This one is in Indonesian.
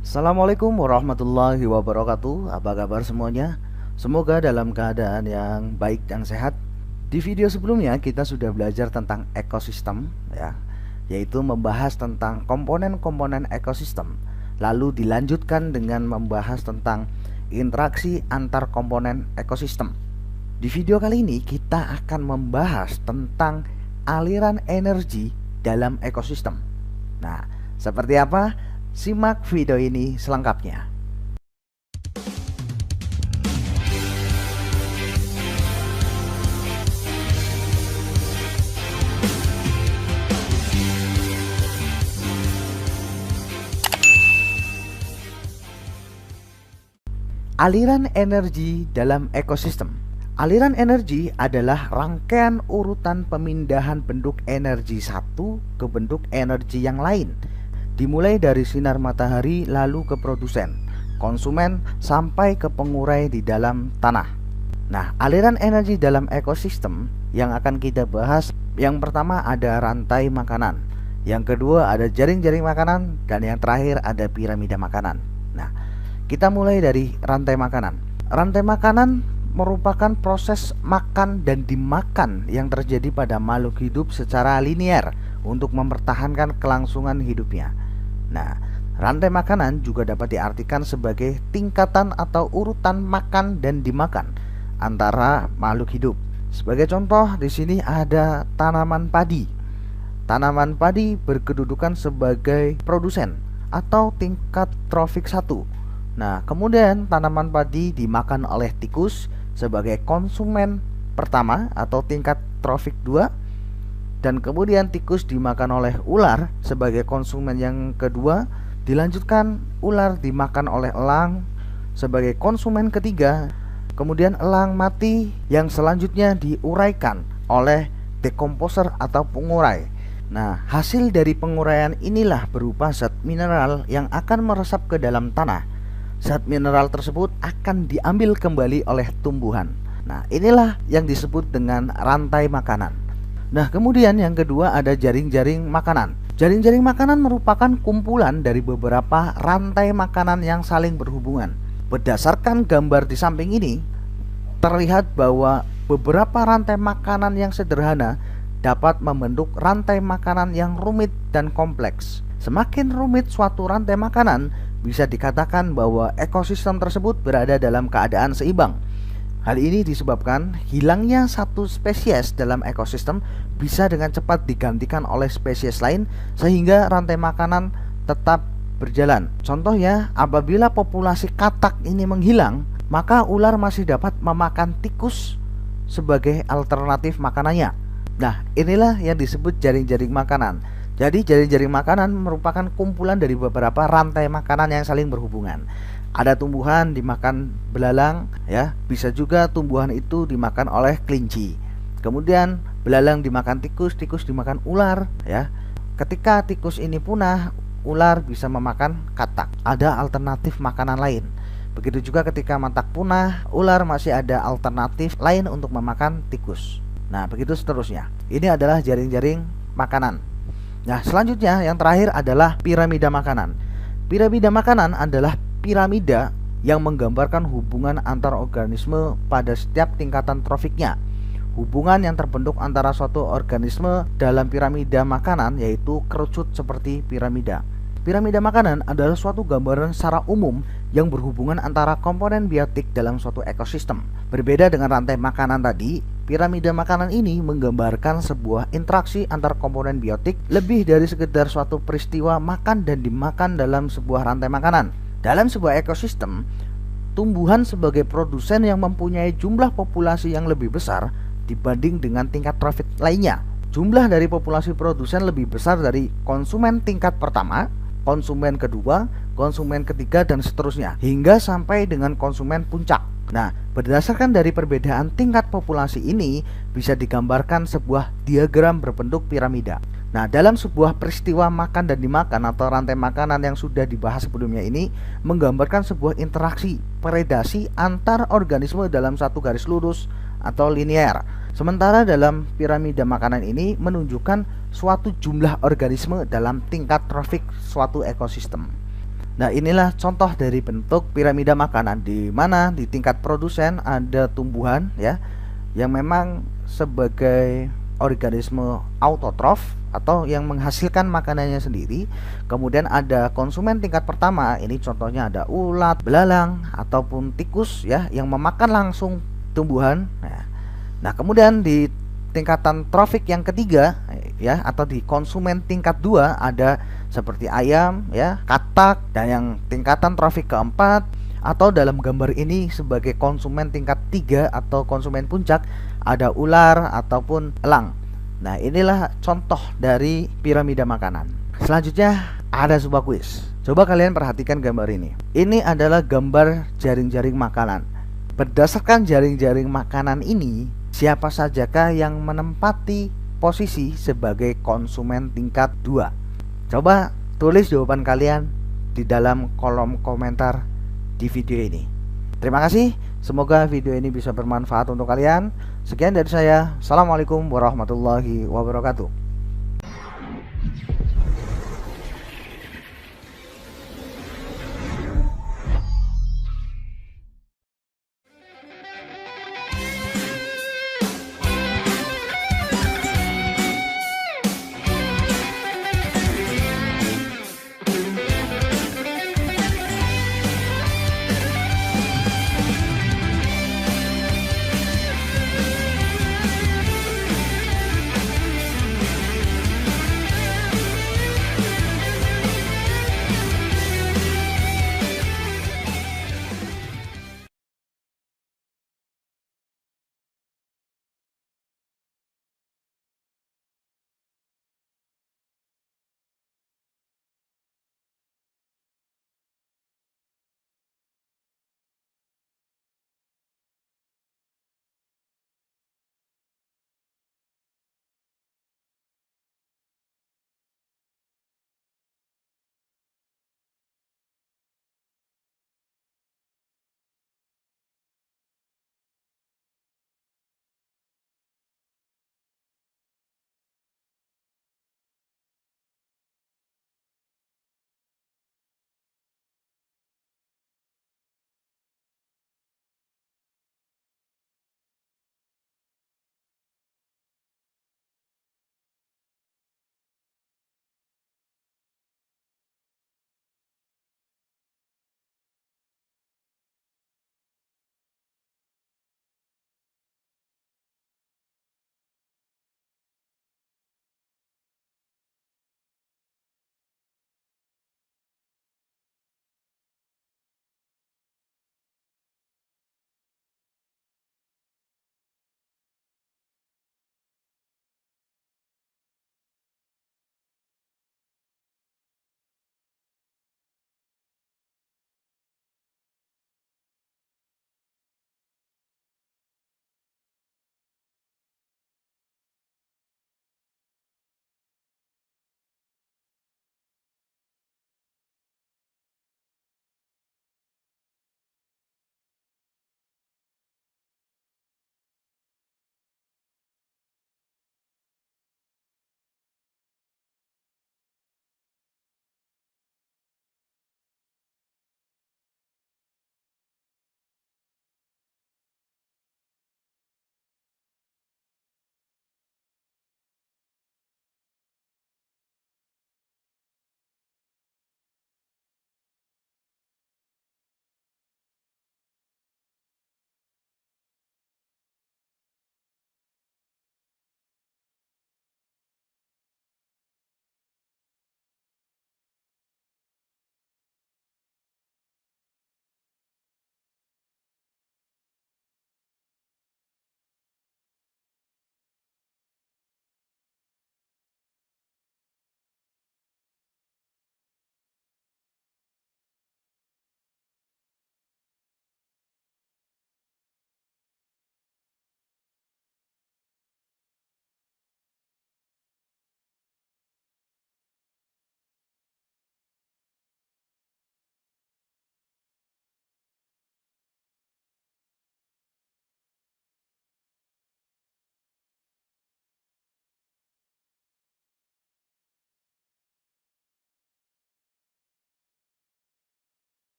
Assalamualaikum warahmatullahi wabarakatuh. Apa kabar semuanya? Semoga dalam keadaan yang baik dan sehat. Di video sebelumnya kita sudah belajar tentang ekosistem ya, yaitu membahas tentang komponen-komponen ekosistem. Lalu dilanjutkan dengan membahas tentang interaksi antar komponen ekosistem. Di video kali ini kita akan membahas tentang aliran energi dalam ekosistem. Nah, seperti apa? Simak video ini selengkapnya. Aliran energi dalam ekosistem. Aliran energi adalah rangkaian urutan pemindahan bentuk energi satu ke bentuk energi yang lain, dimulai dari sinar matahari lalu ke produsen, konsumen, sampai ke pengurai di dalam tanah. Nah, aliran energi dalam ekosistem yang akan kita bahas, yang pertama ada rantai makanan, yang kedua ada jaring-jaring makanan, dan yang terakhir ada piramida makanan. Nah, kita mulai dari rantai makanan. Rantai makanan merupakan proses makan dan dimakan yang terjadi pada makhluk hidup secara linear untuk mempertahankan kelangsungan hidupnya. Nah, rantai makanan juga dapat diartikan sebagai tingkatan atau urutan makan dan dimakan antara makhluk hidup. Sebagai contoh, di sini ada tanaman padi. Tanaman padi berkedudukan sebagai produsen atau tingkat trofik 1. Nah, kemudian tanaman padi dimakan oleh tikus sebagai konsumen pertama atau tingkat trofik 2. Dan kemudian tikus dimakan oleh ular sebagai konsumen yang kedua. Dilanjutkan ular dimakan oleh elang sebagai konsumen ketiga. Kemudian elang mati yang selanjutnya diuraikan oleh dekomposer atau pengurai. Nah, hasil dari penguraian inilah berupa zat mineral yang akan meresap ke dalam tanah. Zat mineral tersebut akan diambil kembali oleh tumbuhan. Nah, inilah yang disebut dengan rantai makanan. Nah, kemudian yang kedua ada jaring-jaring makanan. Jaring-jaring makanan merupakan kumpulan dari beberapa rantai makanan yang saling berhubungan. Berdasarkan gambar di samping ini, terlihat bahwa beberapa rantai makanan yang sederhana dapat membentuk rantai makanan yang rumit dan kompleks. Semakin rumit suatu rantai makanan, bisa dikatakan bahwa ekosistem tersebut berada dalam keadaan seimbang. Hal ini disebabkan hilangnya satu spesies dalam ekosistem bisa dengan cepat digantikan oleh spesies lain sehingga rantai makanan tetap berjalan. Contohnya, apabila populasi katak ini menghilang, maka ular masih dapat memakan tikus sebagai alternatif makanannya. Nah, inilah yang disebut jaring-jaring makanan. Jadi jaring-jaring makanan merupakan kumpulan dari beberapa rantai makanan yang saling berhubungan. Ada tumbuhan dimakan belalang ya, bisa juga tumbuhan itu dimakan oleh kelinci. Kemudian belalang dimakan tikus, tikus dimakan ular ya. Ketika tikus ini punah, ular bisa memakan katak. Ada alternatif makanan lain. Begitu juga ketika katak punah, ular masih ada alternatif lain untuk memakan tikus. Nah, begitu seterusnya. Ini adalah jaring-jaring makanan. Nah, selanjutnya yang terakhir adalah piramida makanan. Piramida makanan adalah piramida yang menggambarkan hubungan antar organisme pada setiap tingkatan trofiknya. Hubungan yang terbentuk antara suatu organisme dalam piramida makanan yaitu kerucut seperti piramida. Piramida makanan adalah suatu gambaran secara umum yang berhubungan antara komponen biotik dalam suatu ekosistem. Berbeda dengan rantai makanan tadi, piramida makanan ini menggambarkan sebuah interaksi antar komponen biotik lebih dari sekedar suatu peristiwa makan dan dimakan dalam sebuah rantai makanan. Dalam sebuah ekosistem, tumbuhan sebagai produsen yang mempunyai jumlah populasi yang lebih besar dibanding dengan tingkat trofik lainnya. Jumlah dari populasi produsen lebih besar dari konsumen tingkat pertama, konsumen kedua, konsumen ketiga, dan seterusnya hingga sampai dengan konsumen puncak. Nah, berdasarkan dari perbedaan tingkat populasi ini bisa digambarkan sebuah diagram berbentuk piramida. Nah, dalam sebuah peristiwa makan dan dimakan atau rantai makanan yang sudah dibahas sebelumnya ini menggambarkan sebuah interaksi predasi antar organisme dalam satu garis lurus atau linear. Sementara dalam piramida makanan ini menunjukkan suatu jumlah organisme dalam tingkat trofik suatu ekosistem. Nah, inilah contoh dari bentuk piramida makanan, di mana di tingkat produsen ada tumbuhan ya yang memang sebagai organisme autotrof atau yang menghasilkan makanannya sendiri. Kemudian ada konsumen tingkat pertama, ini contohnya ada ulat, belalang ataupun tikus ya yang memakan langsung tumbuhan. Nah, kemudian di tingkatan trofik yang ketiga ya atau di konsumen tingkat 2 ada seperti ayam ya, katak, dan yang tingkatan trofik keempat atau dalam gambar ini sebagai konsumen tingkat 3 atau konsumen puncak ada ular ataupun elang. Nah, inilah contoh dari piramida makanan. Selanjutnya ada sebuah kuis. Coba kalian perhatikan gambar ini. Ini adalah gambar jaring-jaring makanan. Berdasarkan jaring-jaring makanan ini, siapa sajakah yang menempati posisi sebagai konsumen tingkat 2? Coba tulis jawaban kalian di dalam kolom komentar di video ini. Terima kasih, semoga video ini bisa bermanfaat untuk kalian. Sekian dari saya. Assalamualaikum warahmatullahi wabarakatuh.